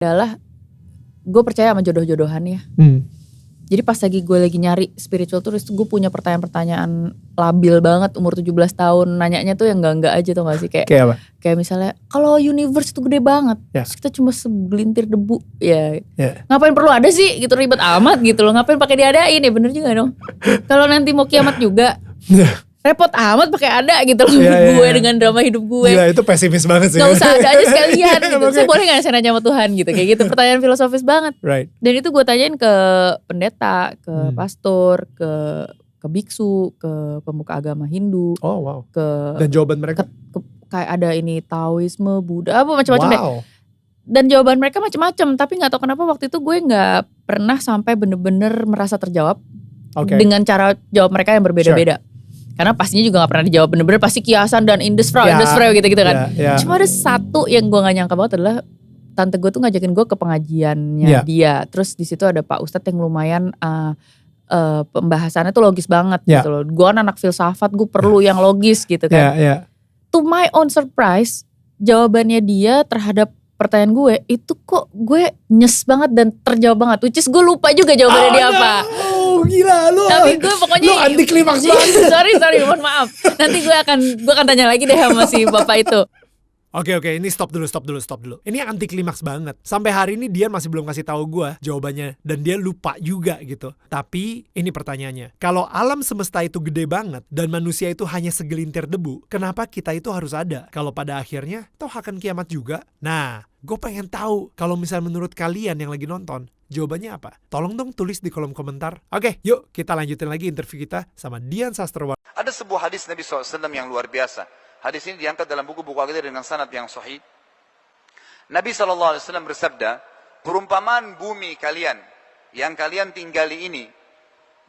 adalah gue percaya sama jodoh-jodohan ya. Jadi pas gue lagi nyari spiritual tuh gue punya pertanyaan-pertanyaan labil banget umur 17 tahun. Nanyanya tuh yang enggak aja tuh gak sih. Kayak apa? Kayak misalnya kalau universe itu gede banget. Terus kita cuma segelintir debu. Ya ngapain perlu ada sih gitu, ribet amat gitu loh. Ngapain pakai diadain ya, bener juga dong. Kalau nanti mau kiamat juga repot amat pakai ada gitu loh. Gue dengan drama hidup gue. Gila, itu pesimis banget sih. Gak usah ada aja sekalian gitu. Saya boleh gak saya nanya sama Tuhan gitu. Kayak gitu, pertanyaan filosofis banget. Dan itu gue tanyain ke pendeta, ke pastor, ke biksu, ke pemuka agama Hindu. Oh wow. Dan jawaban mereka? Kayak ada ini Taoisme, Buddha, apa macam-macam deh. Dan jawaban mereka macam-macam. Tapi gak tahu kenapa waktu itu gue gak pernah sampai bener-bener merasa terjawab. Dengan cara jawab mereka yang berbeda-beda. Karena pastinya juga gak pernah dijawab bener-bener, pasti kiasan dan indesfrau gitu-gitu kan. Cuma ada satu yang gue gak nyangka banget adalah tante gue tuh ngajakin gue ke pengajiannya dia. Terus di situ ada Pak Ustadz yang lumayan pembahasannya tuh logis banget gitu loh. Gue anak filsafat, gue perlu yang logis gitu kan. To my own surprise, jawabannya dia terhadap pertanyaan gue itu kok gue nyes banget dan terjawab banget. Which is gue lupa juga jawabannya dia apa. Oh gila lu. Tapi gue pokoknya lu anti klimaks banget. sorry mohon maaf. Nanti gue akan tanya lagi deh sama si bapak itu. Oke, ini stop dulu. Ini anti klimaks banget. Sampai hari ini dia masih belum kasih tahu gue jawabannya dan dia lupa juga gitu. Tapi ini pertanyaannya. Kalau alam semesta itu gede banget dan manusia itu hanya segelintir debu, kenapa kita itu harus ada? Kalau pada akhirnya toh akan kiamat juga. Nah, gue pengen tahu kalau misalnya menurut kalian yang lagi nonton, jawabannya apa? Tolong dong tulis di kolom komentar. Oke, yuk kita lanjutin lagi interview kita sama Dian Sastrawardana. Ada sebuah hadis Nabi SAW yang luar biasa. Hadis ini diangkat dalam buku-buku akidah dengan sanad yang sahih. Nabi SAW bersabda, perumpamaan bumi kalian yang kalian tinggali ini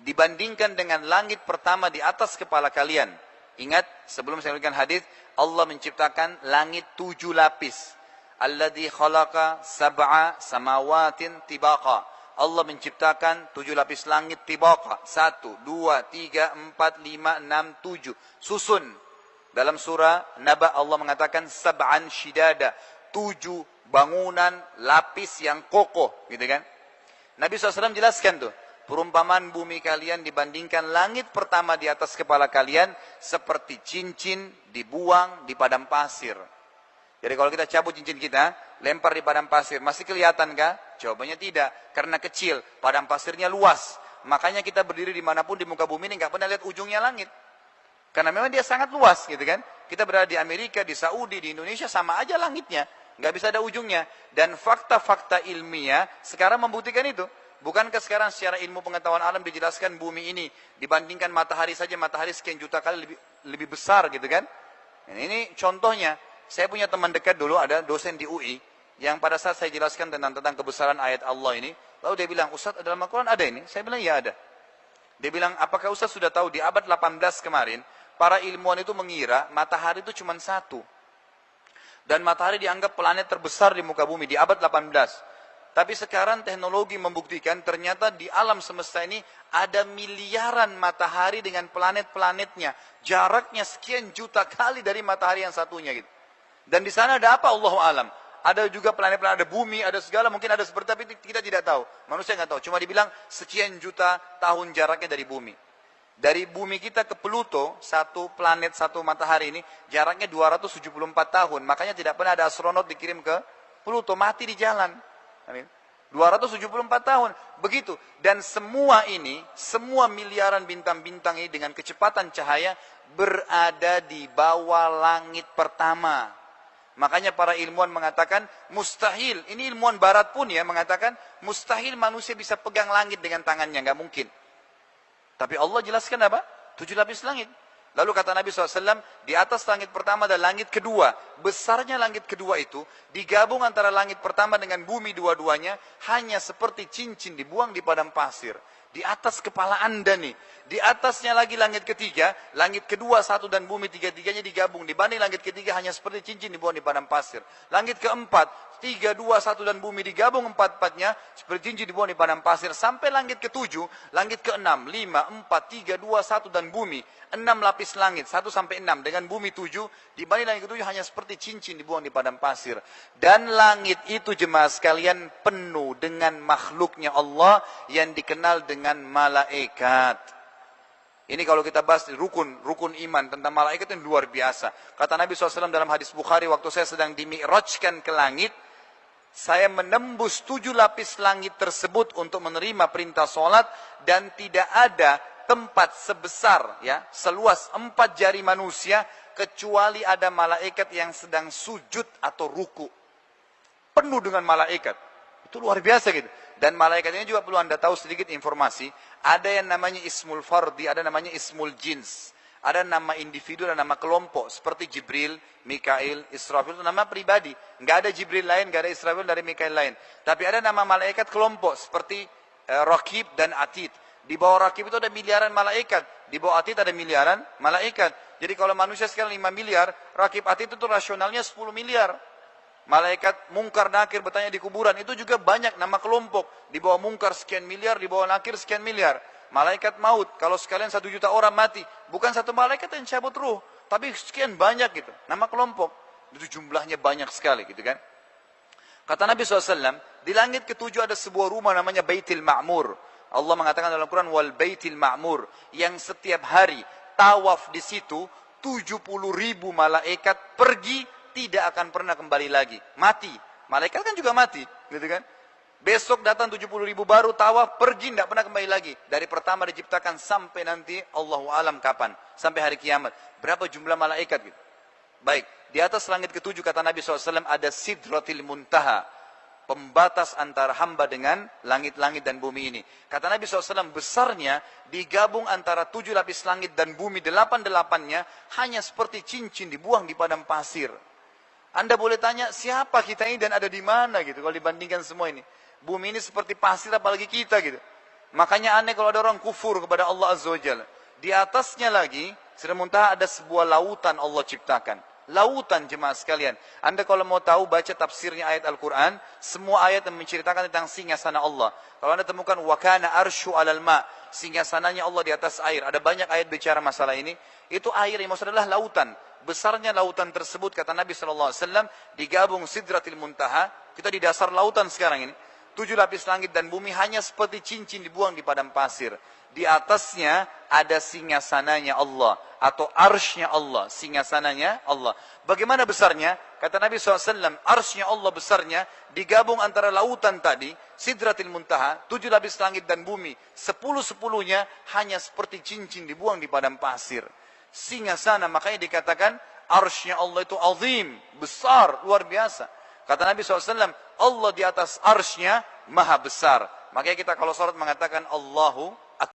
dibandingkan dengan langit pertama di atas kepala kalian. Ingat, sebelum saya berikan hadis, Allah menciptakan langit 7 lapis. Alladzi khalaqa sab'a samawatin tibaqa. Allah menciptakan 7 lapis langit tibaqa. 1, 2, 3, 4, 5, 6, 7. Susun. Dalam surah Naba Allah mengatakan sab'an shidada. 7 bangunan lapis yang kokoh. Gitu kan. Nabi SAW jelaskan tuh. Perumpamaan bumi kalian dibandingkan langit pertama di atas kepala kalian seperti cincin dibuang di padang pasir. Jadi kalau kita cabut cincin kita, lempar di padang pasir, masih kelihatan kah? Jawabannya tidak, karena kecil, padang pasirnya luas. Makanya kita berdiri dimanapun di muka bumi ini nggak pernah lihat ujungnya langit. Karena memang dia sangat luas gitu kan. Kita berada di Amerika, di Saudi, di Indonesia sama aja langitnya. Nggak bisa ada ujungnya. Dan fakta-fakta ilmiah sekarang membuktikan itu. Bukankah sekarang secara ilmu pengetahuan alam dijelaskan bumi ini dibandingkan matahari saja, matahari sekian juta kali lebih besar gitu kan. Dan ini contohnya. Saya punya teman dekat dulu, ada dosen di UI, yang pada saat saya jelaskan tentang kebesaran ayat Allah ini, lalu dia bilang, Ustaz, dalam Al-Quran ada ini? Saya bilang, ya ada. Dia bilang, apakah Ustaz sudah tahu di abad 18 kemarin, para ilmuwan itu mengira matahari itu cuma satu. Dan matahari dianggap planet terbesar di muka bumi, di abad 18. Tapi sekarang teknologi membuktikan ternyata di alam semesta ini ada miliaran matahari dengan planet-planetnya. Jaraknya sekian juta kali dari matahari yang satunya gitu. Dan di sana ada apa? Allahu alam. Ada juga planet-planet, ada bumi, ada segala, mungkin ada seperti, tapi kita tidak tahu. Manusia nggak tahu. Cuma dibilang sekian juta tahun jaraknya dari bumi. Dari bumi kita ke Pluto, satu planet, satu matahari ini, jaraknya 274 tahun. Makanya tidak pernah ada astronot dikirim ke Pluto, mati di jalan. 274 tahun. Begitu. Dan semua ini, semua miliaran bintang-bintang ini dengan kecepatan cahaya berada di bawah langit pertama. Makanya para ilmuwan mengatakan mustahil, ini ilmuwan barat pun ya mengatakan mustahil manusia bisa pegang langit dengan tangannya, nggak mungkin. Tapi Allah jelaskan apa? 7 lapis langit. Lalu kata Nabi SAW, di atas langit pertama dan langit kedua, besarnya langit kedua itu digabung antara langit pertama dengan bumi dua-duanya hanya seperti cincin dibuang di padang pasir. Di atas kepala Anda nih. Di atasnya lagi langit ketiga, langit kedua satu dan bumi tiga-tiganya digabung. Dibanding langit ketiga hanya seperti cincin dibuang di padang pasir. Langit keempat, 3, 2, 1 dan bumi digabung empat-empatnya seperti cincin dibuang di padang pasir. Sampai langit ketujuh, langit keenam, 5, 4, 3, 2, 1 dan bumi. 6 lapis langit, 1 sampai 6 dengan bumi 7, dibanding langit ke-7 hanya seperti cincin dibuang di padang pasir. Dan langit itu jemaah sekalian penuh dengan makhluknya Allah yang dikenal dengan malaikat. Ini kalau kita bahas rukun iman tentang malaikat yang luar biasa. Kata Nabi SAW dalam hadis Bukhari, waktu saya sedang dimi'rajkan ke langit, saya menembus 7 lapis langit tersebut untuk menerima perintah sholat, dan tidak ada tempat sebesar, ya, seluas 4 jari manusia, kecuali ada malaikat yang sedang sujud atau ruku. Penuh dengan malaikat. Itu luar biasa gitu. Dan malaikat ini juga perlu Anda tahu sedikit informasi. Ada yang namanya ismul fardi, ada namanya ismul jins. Ada nama individu dan nama kelompok. Seperti Jibril, Mikail, Israfil, itu nama pribadi. Nggak ada Jibril lain, nggak ada Israfil dari Mikail lain. Tapi ada nama malaikat kelompok. Seperti Raqib dan Atid. Di bawah Raqib itu ada miliaran malaikat. Di bawah Atid ada miliaran malaikat. Jadi kalau manusia sekarang 5 miliar, Raqib Atid itu rasionalnya 10 miliar. Malaikat Munkar Nakir bertanya di kuburan, itu juga banyak nama kelompok. Di bawah Munkar sekian miliar, di bawah Nakir sekian miliar. Malaikat maut, kalau sekalian 1 juta orang mati, bukan satu malaikat yang cabut ruh, tapi sekian banyak gitu. Nama kelompok, itu jumlahnya banyak sekali gitu kan. Kata Nabi SAW, di langit ke-7 ada sebuah rumah namanya Baitil Ma'mur. Allah mengatakan dalam Quran, wal Baitil Ma'mur, yang setiap hari tawaf di situ 70.000 malaikat pergi, tidak akan pernah kembali lagi. Mati. Malaikat kan juga mati, gitu kan? Besok datang 70.000 baru tawaf, pergi, tidak pernah kembali lagi. Dari pertama diciptakan sampai nanti Allahu alam kapan, sampai hari kiamat. Berapa jumlah malaikat gitu? Baik, di atas langit ke-7 kata Nabi SAW ada Sidratil Muntaha, pembatas antara hamba dengan langit-langit dan bumi ini. Kata Nabi SAW, besarnya digabung antara 7 lapis langit dan bumi, 8-8-nya hanya seperti cincin dibuang di padang pasir. Anda boleh tanya, siapa kita ini dan ada di mana gitu kalau dibandingkan semua ini. Bumi ini seperti pasir, apalagi kita gitu. Makanya aneh kalau ada orang kufur kepada Allah Azza wa Jalla. Di atasnya lagi, Sidratul Muntaha ada sebuah lautan Allah ciptakan. Lautan jemaah sekalian. Anda kalau mau tahu baca tafsirnya ayat Al-Quran, semua ayat yang menceritakan tentang singgasana Allah. Kalau Anda temukan wakana arsyu alal ma, singgasananya Allah di atas air. Ada banyak ayat bicara masalah ini. Itu air yang maksud adalah lautan. Besarnya lautan tersebut kata Nabi SAW digabung Sidratil Muntaha. Kita di dasar lautan sekarang ini. 7 lapis langit dan bumi hanya seperti cincin dibuang di padang pasir. Di atasnya ada singgasananya Allah atau arsy-nya Allah, singgasananya Allah. Bagaimana besarnya? Kata Nabi SAW, arsy-nya Allah besarnya digabung antara lautan tadi, Sidratil Muntaha, 7 lapis langit dan bumi, 10-10-nya hanya seperti cincin dibuang di padang pasir. Singgasana, makanya dikatakan arsy-nya Allah itu azim, besar, luar biasa. Kata Nabi SAW, Allah di atas arsy-nya maha besar. Makanya kita kalau salat mengatakan Allahu